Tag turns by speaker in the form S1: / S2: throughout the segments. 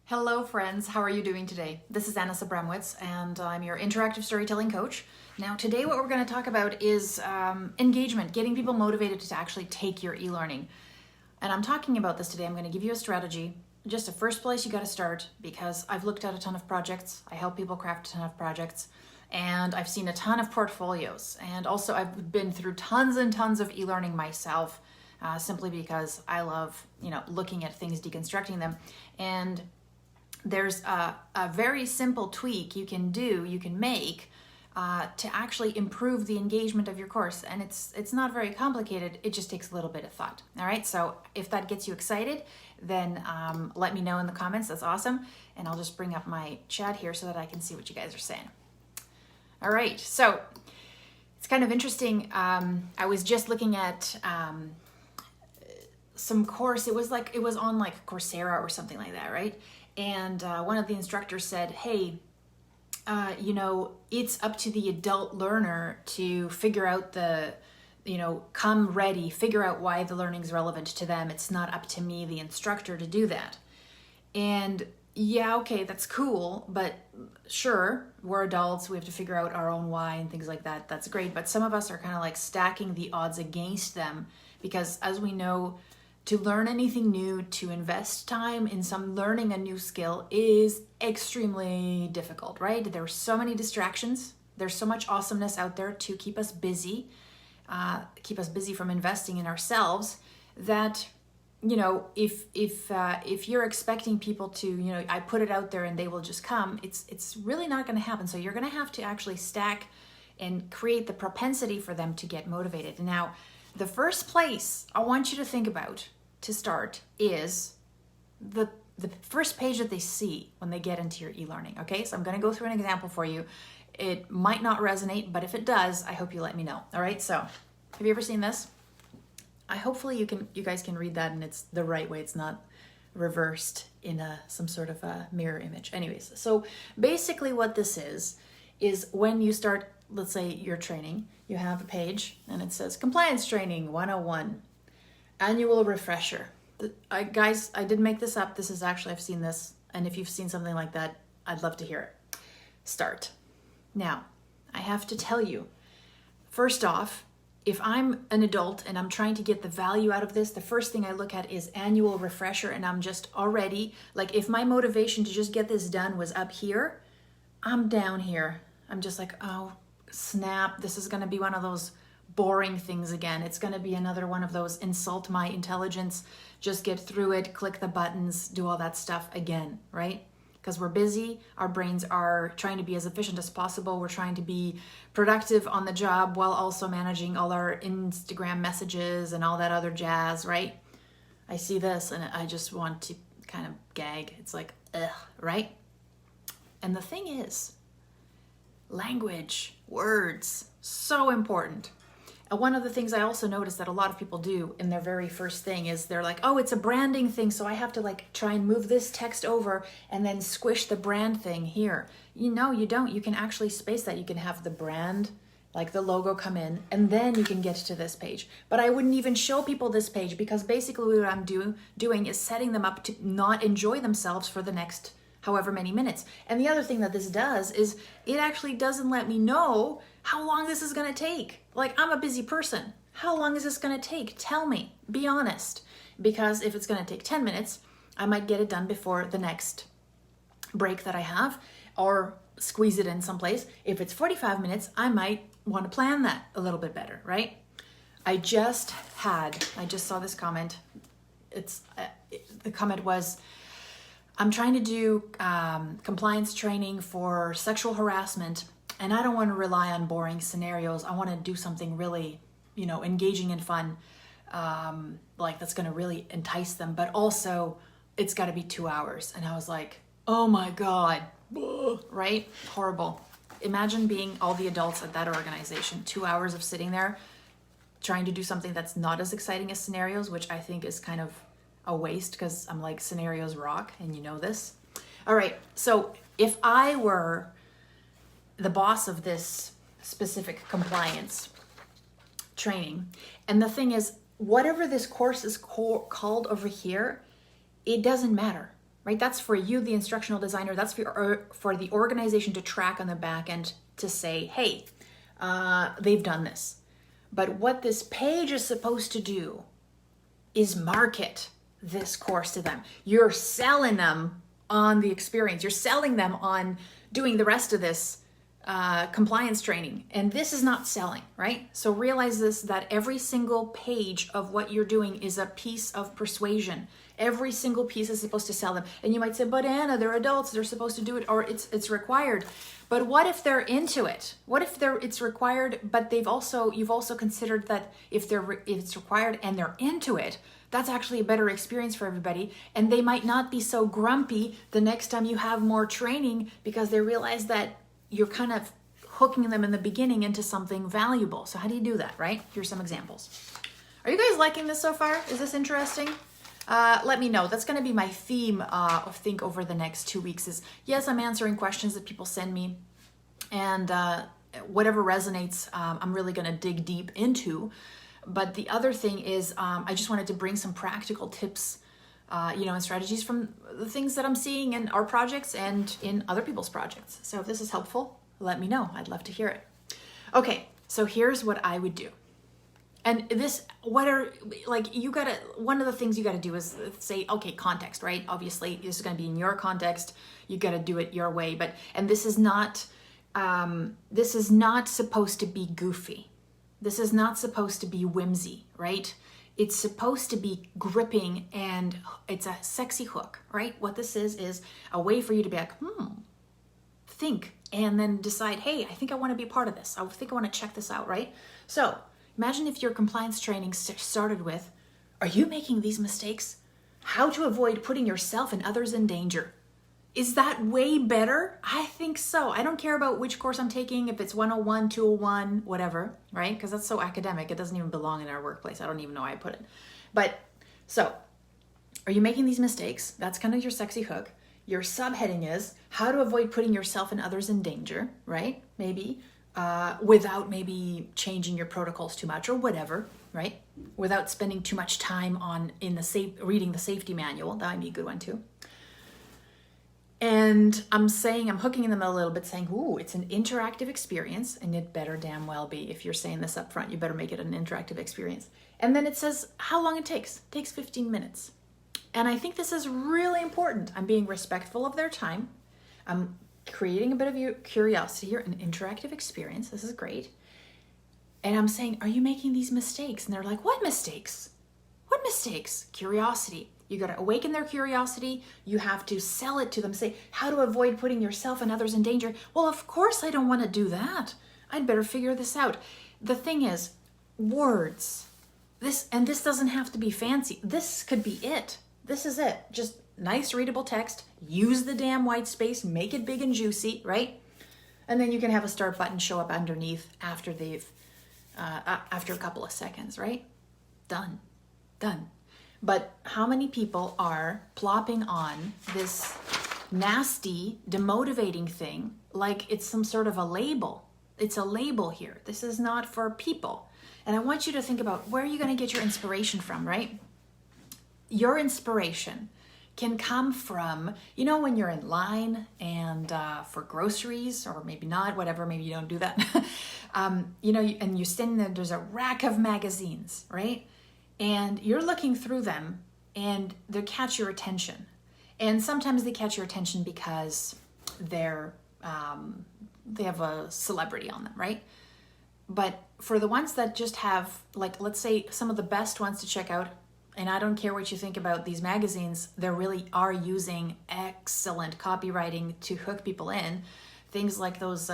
S1: Hello friends, how are you doing today? This is Anna Sabramowitz and I'm your interactive storytelling coach. Now today what we're going to talk about is engagement, getting people motivated to actually take your e-learning. And I'm talking about this today. I'm going to give you a strategy. Just a first place you got to start, because I've looked at a ton of projects. I help people craft a ton of projects and I've seen a ton of portfolios, and also I've been through tons and tons of e-learning myself, simply because I love, looking at things, deconstructing them. And there's a very simple tweak you can make to actually improve the engagement of your course. And it's not very complicated. It just takes a little bit of thought. All right. So if that gets you excited, then let me know in the comments. That's awesome. And I'll just bring up my chat here so that I can see what you guys are saying. All right. So it's kind of interesting. I was just looking at some course. It was on like Coursera or something like that, right? And one of the instructors said, hey, it's up to the adult learner to figure out come ready, figure out why the learning is relevant to them. It's not up to me, the instructor, to do that. And yeah, okay, that's cool, but sure, we're adults, we have to figure out our own why and things like that. That's great, but some of us are kind of like stacking the odds against them, because as we know, to learn anything new, to invest time in learning a new skill is extremely difficult, right? There are so many distractions. There's so much awesomeness out there to keep us busy from investing in ourselves, that, if you're expecting people to, I put it out there and they will just come, it's really not going to happen. So you're going to have to actually stack and create the propensity for them to get motivated. Now, the first place I want you to think about to start is the first page that they see when they get into your e-learning. Okay, so I'm going to go through an example for you. It might not resonate, but if it does, I hope you let me know. All right, so have you ever seen this? Hopefully you guys can read that and it's the right way. It's not reversed in some sort of a mirror image. Anyways, so basically what this is when you start, let's say your training, you have a page and it says Compliance Training 101. Annual refresher. Guys, I didn't make this up. This is actually, I've seen this. And if you've seen something like that, I'd love to hear it. Start. Now, I have to tell you, first off, if I'm an adult and I'm trying to get the value out of this, the first thing I look at is annual refresher. And I'm just already, like, if my motivation to just get this done was up here, I'm down here. I'm just like, oh, snap. This is going to be one of those boring things again. It's going to be another one of those insult my intelligence, just get through it, click the buttons, do all that stuff again, right? Because we're busy, our brains are trying to be as efficient as possible, we're trying to be productive on the job while also managing all our Instagram messages and all that other jazz, right? I see this and I just want to kind of gag. It's like, ugh, right? And the thing is, language, words, so important. And one of the things I also noticed that a lot of people do in their very first thing is they're like, oh, it's a branding thing, so I have to like try and move this text over and then squish the brand thing here. You don't. You can actually space that. You can have the brand, like the logo, come in, and then you can get to this page. But I wouldn't even show people this page, because basically what I'm doing is setting them up to not enjoy themselves for the next however many minutes. And the other thing that this does is it actually doesn't let me know how long this is going to take. Like, I'm a busy person. How long is this going to take? Tell me. Be honest. Because if it's going to take 10 minutes, I might get it done before the next break that I have, or squeeze it in someplace. If it's 45 minutes, I might want to plan that a little bit better, right? I just saw this comment. The comment was, I'm trying to do compliance training for sexual harassment, and I don't want to rely on boring scenarios. I want to do something really, engaging and fun, like that's going to really entice them. But also, it's got to be 2 hours. And I was like, oh my God, right? Horrible. Imagine being all the adults at that organization, 2 hours of sitting there trying to do something that's not as exciting as scenarios, which I think is kind of a waste, because I'm like, scenarios rock, and you know this. All right, so if I were the boss of this specific compliance training, and the thing is, whatever this course is called over here, it doesn't matter, right? That's for you, the instructional designer. That's for the organization to track on the back end to say, hey, they've done this. But what this page is supposed to do is market this course to them. You're selling them on the experience. You're selling them on doing the rest of this compliance training. And this is not selling, right? So realize this, that every single page of what you're doing is a piece of persuasion. Every single piece is supposed to sell them. And you might say, but Anna, they're adults, they're supposed to do it, or it's required. But what if they're into it? What if it's required, but you've also considered that if it's required and they're into it, that's actually a better experience for everybody. And they might not be so grumpy the next time you have more training because they realize that you're kind of hooking them in the beginning into something valuable. So how do you do that, right? Here's some examples. Are you guys liking this so far? Is this interesting? Let me know. That's going to be my theme, I think, over the next 2 weeks is, yes, I'm answering questions that people send me, and whatever resonates, I'm really going to dig deep into. But the other thing is, I just wanted to bring some practical tips, and strategies from the things that I'm seeing in our projects and in other people's projects. So if this is helpful, let me know. I'd love to hear it. Okay, so here's what I would do. And this, one of the things you gotta do is say, okay, context, right? Obviously, this is gonna be in your context. You gotta do it your way. And this is not supposed to be goofy. This is not supposed to be whimsy, right? It's supposed to be gripping, and it's a sexy hook, right? What this is a way for you to be like, think, and then decide, hey, I think I wanna be a part of this. I think I wanna check this out, right? So, imagine if your compliance training started with, are you making these mistakes? How to avoid putting yourself and others in danger. Is that way better? I think so. I don't care about which course I'm taking, if it's 101, 201, whatever, right? Because that's so academic. It doesn't even belong in our workplace. I don't even know why I put it. But so, are you making these mistakes? That's kind of your sexy hook. Your subheading is how to avoid putting yourself and others in danger, right? Maybe. Without maybe changing your protocols too much or whatever, right? Without spending too much time reading the safety manual. That might be a good one too. And I'm hooking them a little bit saying, ooh, it's an interactive experience, and it better damn well be. If you're saying this up front, you better make it an interactive experience. And then it says how long it takes. It takes 15 minutes. And I think this is really important. I'm being respectful of their time. I'm creating a bit of your curiosity here, an interactive experience. This is great. And I'm saying, are you making these mistakes? And they're like, what mistakes? What mistakes? Curiosity. You got to awaken their curiosity. You have to sell it to them. Say, how to avoid putting yourself and others in danger. Well, of course I don't want to do that. I'd better figure this out. The thing is, words. This doesn't have to be fancy. This could be it. This is it. Just nice readable text. Use the damn white space. Make it big and juicy, right? And then you can have a start button show up underneath after after a couple of seconds, right? Done. But how many people are plopping on this nasty, demotivating thing like it's some sort of a label? It's a label here. This is not for people. And I want you to think about where are you going to get your inspiration from, right? Your inspiration can come from, when you're in line and for groceries, or maybe not, whatever, maybe you don't do that, and you're standing there, there's a rack of magazines, right? And you're looking through them and they catch your attention. And sometimes they catch your attention because they have a celebrity on them, right? But for the ones that just have, let's say some of the best ones to check out, and I don't care what you think about these magazines, they really are using excellent copywriting to hook people in. Things like those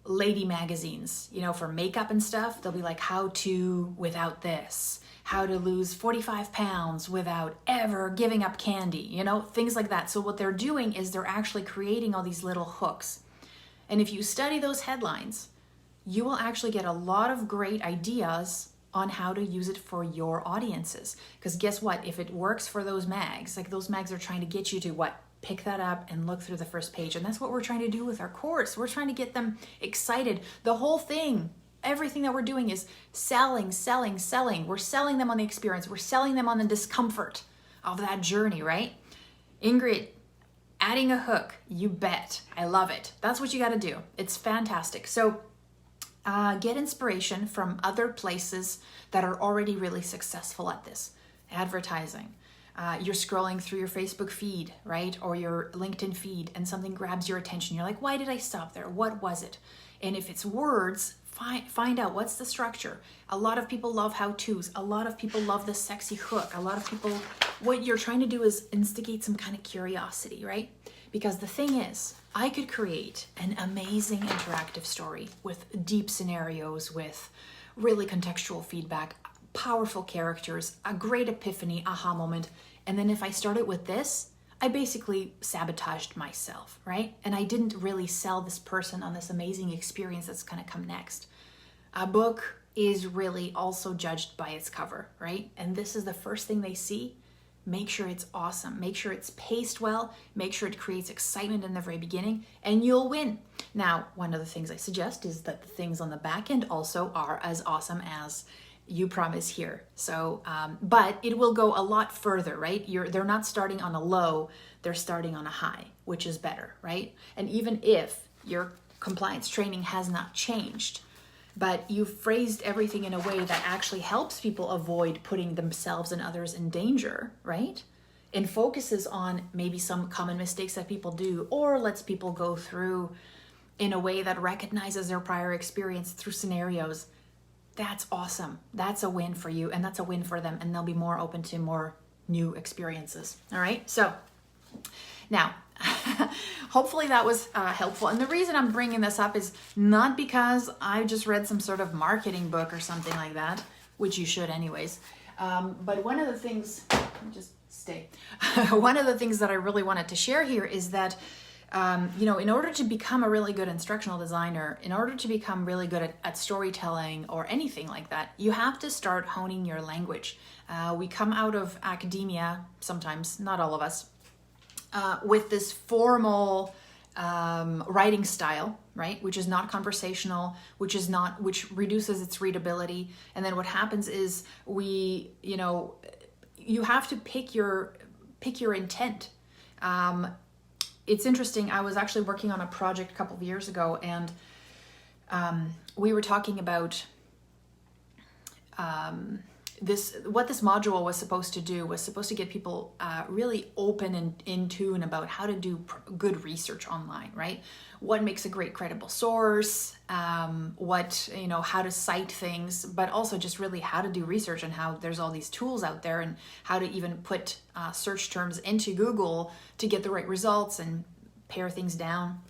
S1: lady magazines, for makeup and stuff. They'll be like, how to without this, how to lose 45 pounds without ever giving up candy, things like that. So what they're doing is they're actually creating all these little hooks. And if you study those headlines, you will actually get a lot of great ideas on how to use it for your audiences. Because guess what? If it works for those mags, those mags are trying to get you to what? Pick that up and look through the first page. And that's what we're trying to do with our course. We're trying to get them excited. The whole thing, everything that we're doing is selling. We're selling them on the experience. We're selling them on the discomfort of that journey, right? Ingrid, adding a hook, you bet. I love it. That's what you got to do. It's fantastic. So get inspiration from other places that are already really successful at this. Advertising. You're scrolling through your Facebook feed, right? Or your LinkedIn feed, and something grabs your attention. You're like, why did I stop there? What was it? And if it's words, find out what's the structure. A lot of people love how-tos. A lot of people love the sexy hook. A lot of people, what you're trying to do is instigate some kind of curiosity, right? Because the thing is, I could create an amazing interactive story with deep scenarios, with really contextual feedback, powerful characters, a great epiphany, aha moment. And then if I started with this, I basically sabotaged myself, right? And I didn't really sell this person on this amazing experience that's going to come next. A book is really also judged by its cover, right? And this is the first thing they see. Make sure it's awesome. Make sure it's paced well. Make sure it creates excitement in the very beginning, and you'll win. Now, one of the things I suggest is that the things on the back end also are as awesome as you promise here. So, but it will go a lot further, right? They're not starting on a low, they're starting on a high, which is better, right? And even if your compliance training has not changed, but you've phrased everything in a way that actually helps people avoid putting themselves and others in danger, right? And focuses on maybe some common mistakes that people do, or lets people go through in a way that recognizes their prior experience through scenarios. That's awesome. That's a win for you, and that's a win for them, and they'll be more open to more new experiences. All right, so now hopefully that was helpful. And the reason I'm bringing this up is not because I just read some sort of marketing book or something like that, which you should anyways. But one of the things, let me just stay. One of the things that I really wanted to share here is that, in order to become a really good instructional designer, in order to become really good at storytelling or anything like that, you have to start honing your language. We come out of academia sometimes, not all of us, with this formal writing style, right? Which is not conversational, which reduces its readability. And then what happens is you have to pick your intent. It's interesting. I was actually working on a project a couple of years ago, and we were talking about what this module was supposed to do was supposed to get people really open and in tune about how to do good research online, right? What makes a great credible source, how to cite things, but also just really how to do research, and how there's all these tools out there, and how to even put search terms into Google to get the right results and pare things down.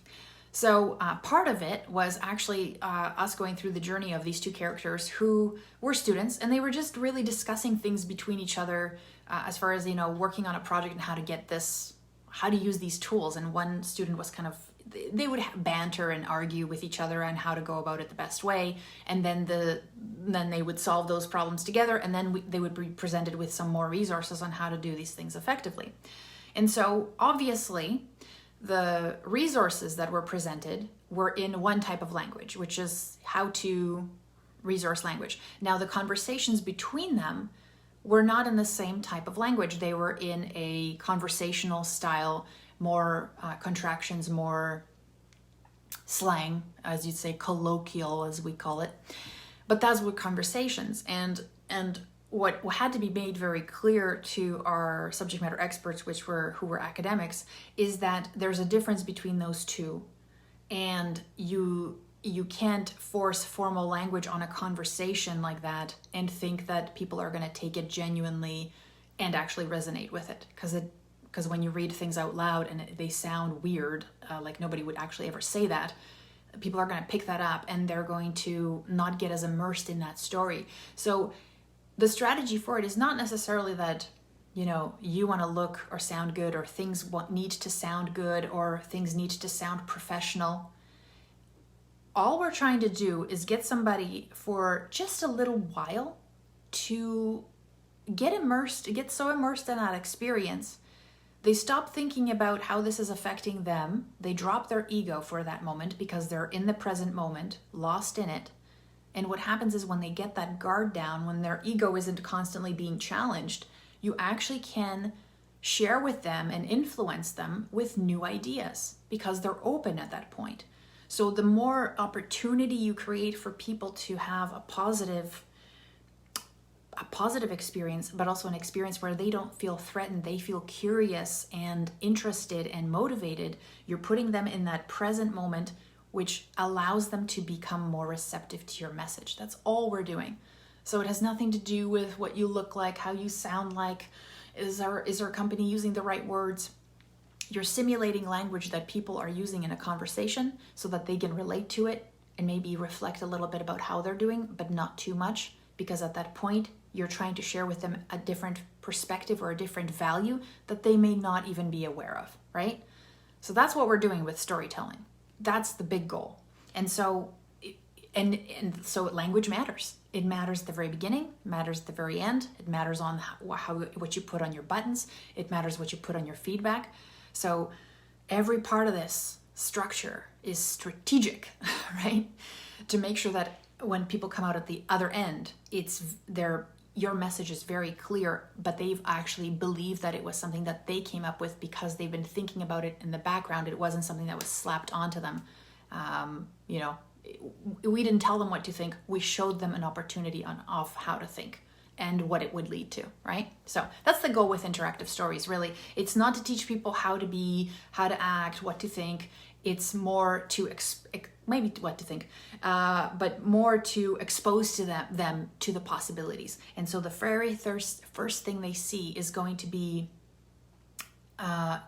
S1: So part of it was actually us going through the journey of these two characters who were students, and they were just really discussing things between each other as far as, working on a project and how to use these tools. And one student was they would banter and argue with each other on how to go about it the best way. And then they would solve those problems together, and then they would be presented with some more resources on how to do these things effectively. And so obviously, the resources that were presented were in one type of language, which is how-to resource language. Now, the conversations between them were not in the same type of language. They were in a conversational style, more contractions, more slang, as you'd say, colloquial, as we call it. But those were conversations. And what had to be made very clear to our subject matter experts, who were academics, is that there's a difference between those two, and you can't force formal language on a conversation like that and think that people are going to take it genuinely and actually resonate with it, because when you read things out loud and they sound weird, like nobody would actually ever say that, people are going to pick that up and they're going to not get as immersed in that story. So the strategy for it is not necessarily that, you want to look or sound good, or things need to sound good, or things need to sound professional. All we're trying to do is get somebody for just a little while to get so immersed in that experience. They stop thinking about how this is affecting them. They drop their ego for that moment because they're in the present moment, lost in it. And what happens is when they get that guard down, when their ego isn't constantly being challenged, you actually can share with them and influence them with new ideas because they're open at that point. So the more opportunity you create for people to have a positive experience, but also an experience where they don't feel threatened, they feel curious and interested and motivated, you're putting them in that present moment, which allows them to become more receptive to your message. That's all we're doing. So it has nothing to do with what you look like, how you sound like, is our company using the right words. You're simulating language that people are using in a conversation so that they can relate to it and maybe reflect a little bit about how they're doing, but not too much, because at that point, you're trying to share with them a different perspective or a different value that they may not even be aware of, right? So that's what we're doing with storytelling. That's the big goal. And so language matters. It matters at the very beginning, matters at the very end. It matters on what you put on your buttons. It matters what you put on your feedback. So every part of this structure is strategic, right? To make sure that when people come out at the other end, your message is very clear, but they've actually believed that it was something that they came up with because they've been thinking about it in the background. It wasn't something that was slapped onto them. We didn't tell them what to think. We showed them an opportunity of how to think and what it would lead to, right? So that's the goal with interactive stories, really. It's not to teach people how to be, how to act, what to think. It's more to maybe what to think, but more to expose to them to the possibilities. And so the very first thing they see is going to be a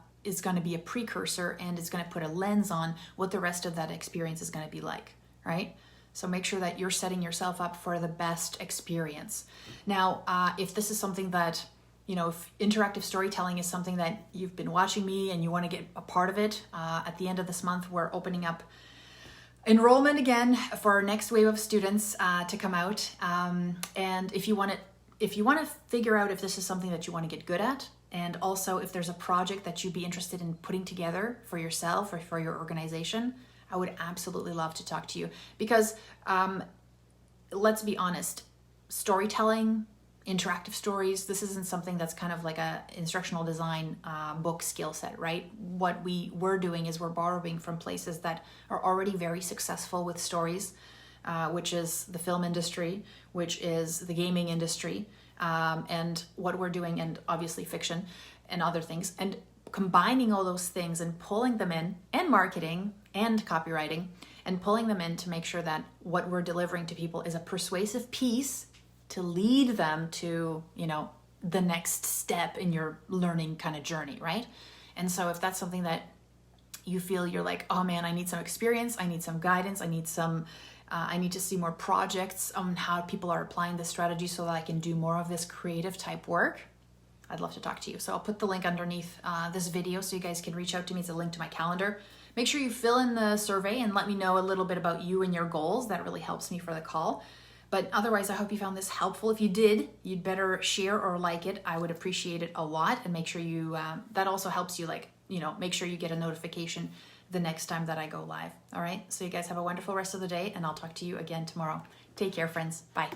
S1: precursor, and it's going to put a lens on what the rest of that experience is going to be like, right? So make sure that you're setting yourself up for the best experience. Now, if this is something that, if interactive storytelling is something that you've been watching me and you want to get a part of it, at the end of this month, we're opening up enrollment again for our next wave of students to come out. And if you want to figure out if this is something that you want to get good at, and also if there's a project that you'd be interested in putting together for yourself or for your organization, I would absolutely love to talk to you. Because let's be honest, storytelling, interactive stories, this isn't something that's kind of like a instructional design book skill set, right? What we're doing is we're borrowing from places that are already very successful with stories, which is the film industry, which is the gaming industry, and what we're doing, and obviously fiction and other things, and combining all those things and pulling them in, and marketing and copywriting, and pulling them in to make sure that what we're delivering to people is a persuasive piece to lead them to, the next step in your learning kind of journey, right? And so if that's something that you feel you're like, oh man, I need some experience, I need some guidance, I need to see more projects on how people are applying this strategy so that I can do more of this creative type work, I'd love to talk to you. So I'll put the link underneath this video so you guys can reach out to me. It's a link to my calendar. Make sure you fill in the survey and let me know a little bit about you and your goals. That really helps me for the call. But otherwise, I hope you found this helpful. If you did, you'd better share or like it. I would appreciate it a lot. And make sure you, that also helps you, make sure you get a notification the next time that I go live. All right. So you guys have a wonderful rest of the day, and I'll talk to you again tomorrow. Take care, friends. Bye.